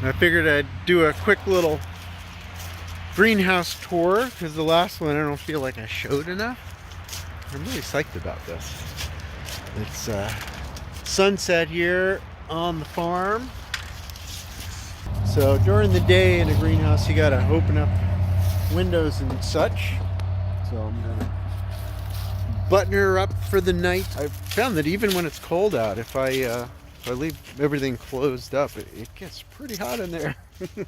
I figured I'd do a quick little greenhouse tour because the last one I don't feel like I showed enough. I'm really psyched about this. It's sunset here on the farm. So during the day in a greenhouse you gotta open up windows and such. So I'm gonna button her up for the night. I've found that even when it's cold out, if I leave everything closed up, it gets pretty hot in there. So,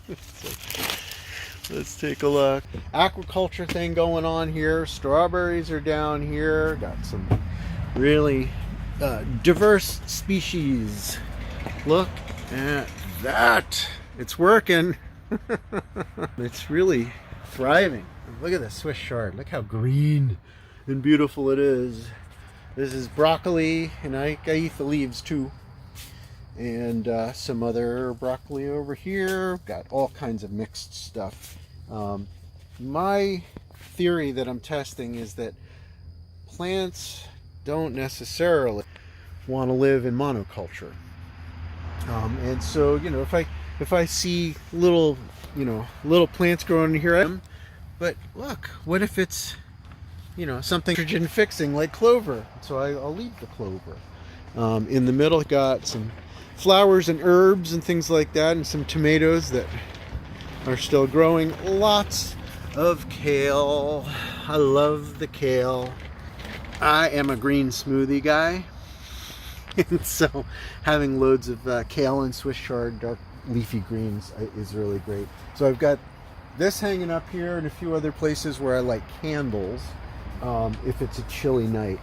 let's take a look. Aquaculture thing going on here. Strawberries are down here. Got some really diverse species. Look at that. It's working. It's really thriving. Look at the Swiss chard. Look how green and beautiful it is. This is broccoli, and I eat the leaves too. And some other broccoli over here. Got all kinds of mixed stuff. My theory that I'm testing is that plants don't necessarily want to live in monoculture. And so, you know, if I see little plants growing here, but look, what if it's, you know, something nitrogen fixing like clover? So I'll leave the clover. In the middle, got some flowers and herbs and things like that, and some tomatoes that are still growing. Lots of kale. I love the kale. I am a green smoothie guy. And so having loads of kale and Swiss chard, dark leafy greens is really great. So I've got this hanging up here and a few other places where I light candles if it's a chilly night.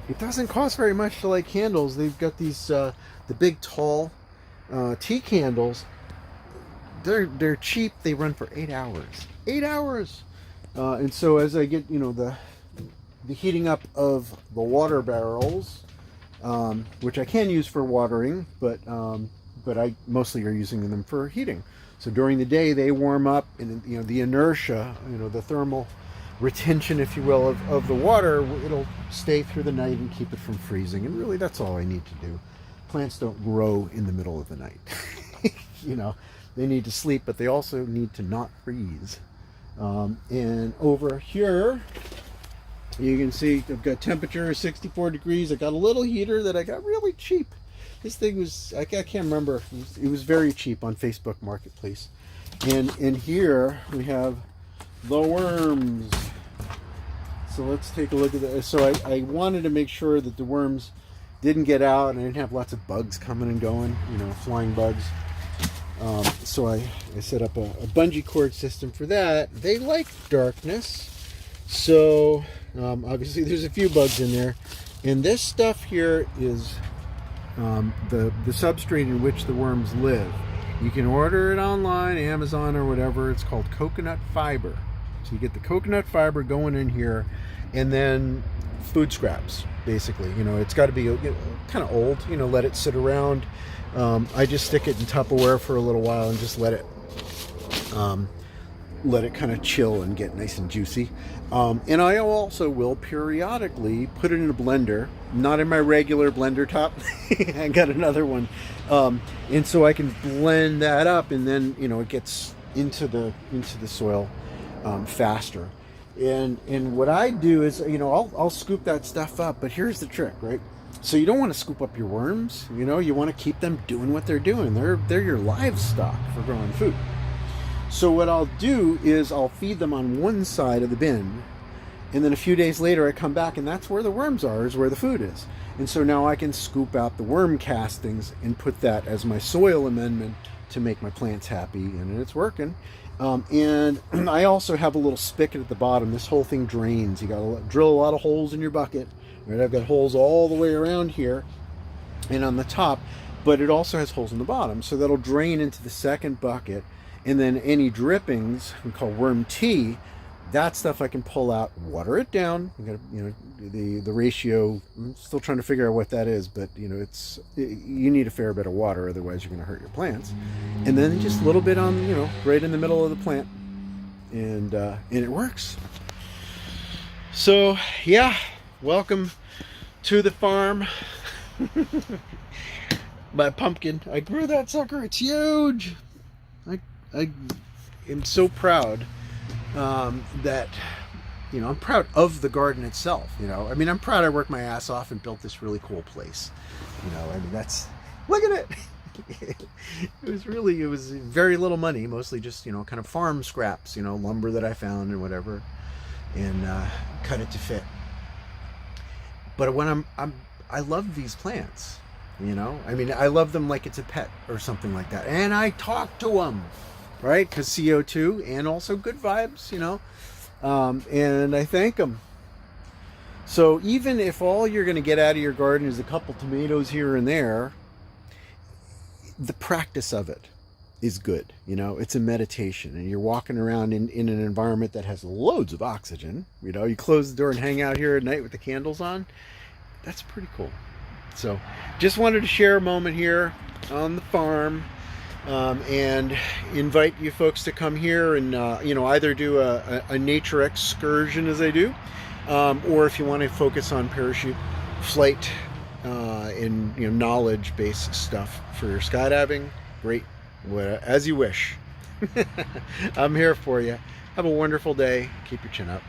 It doesn't cost very much to light candles. They've got these the big tall tea candles. They're cheap. They run for 8 hours. 8 hours. And so as I get, you know, the heating up of the water barrels, which I can use for watering, but I mostly are using them for heating. So during the day they warm up, and you know, the inertia, you know, the thermal retention, if you will, of the water, it'll stay through the night and keep it from freezing. And really that's all I need to do. Plants don't grow in the middle of the night. You know, they need to sleep, but they also need to not freeze. And over here you can see I've got temperature 64 degrees. I got a little heater that I got really cheap. This thing was, I can't remember, it was very cheap on Facebook Marketplace. And in here we have the worms. So let's take a look at this. So I wanted to make sure that the worms didn't get out and I didn't have lots of bugs coming and going, you know, flying bugs. So I set up a bungee cord system for that. They like darkness. So obviously there's a few bugs in there. And this stuff here is the substrate in which the worms live. You can order it online, Amazon or whatever. It's called coconut fiber. So you get the coconut fiber going in here, and then food scraps, basically. You know, it's got to be kind of old, you know, let it sit around. I just stick it in Tupperware for a little while and just let it kind of chill and get nice and juicy. And I also will periodically put it in a blender, not in my regular blender top. I got another one. And so I can blend that up, and then, you know, it gets into the soil faster. And what I do is, you know, I'll scoop that stuff up, but here's the trick, right? So you don't want to scoop up your worms, you know, you want to keep them doing what they're doing. They're your livestock for growing food. So what I'll do is I'll feed them on one side of the bin, and then a few days later I come back, and that's where the worms are, is where the food is. And so now I can scoop out the worm castings and put that as my soil amendment to make my plants happy, and it's working. And I also have a little spigot at the bottom. This whole thing drains. You got to drill a lot of holes in your bucket. Right? I've got holes all the way around here and on the top, but it also has holes in the bottom, so that'll drain into the second bucket. And then any drippings, we call worm tea, that stuff I can pull out, water it down. You got, you know, the ratio, I'm still trying to figure out what that is, but you know, you need a fair bit of water, otherwise you're going to hurt your plants. And then just a little bit on, you know, right in the middle of the plant, and it works. So yeah, welcome to the farm. My pumpkin, I grew that sucker, it's huge. I am so proud that, you know, I'm proud of the garden itself. You know, I mean, I'm proud I worked my ass off and built this really cool place. You know, I mean, that's, look at it. It was very little money, mostly just, you know, kind of farm scraps, you know, lumber that I found and whatever, and cut it to fit. But when I love these plants, you know, I mean, I love them like it's a pet or something like that. And I talk to them, right? Because CO2 and also good vibes, you know, and I thank them. So even if all you're going to get out of your garden is a couple tomatoes here and there, the practice of it is good. You know, it's a meditation, and you're walking around in an environment that has loads of oxygen. You know, you close the door and hang out here at night with the candles on. That's pretty cool. So just wanted to share a moment here on the farm, and invite you folks to come here and, you know, either do a nature excursion as I do, or if you want to focus on parachute flight, and, you know, knowledge-based stuff for your skydiving, great, as you wish. I'm here for you. Have a wonderful day. Keep your chin up.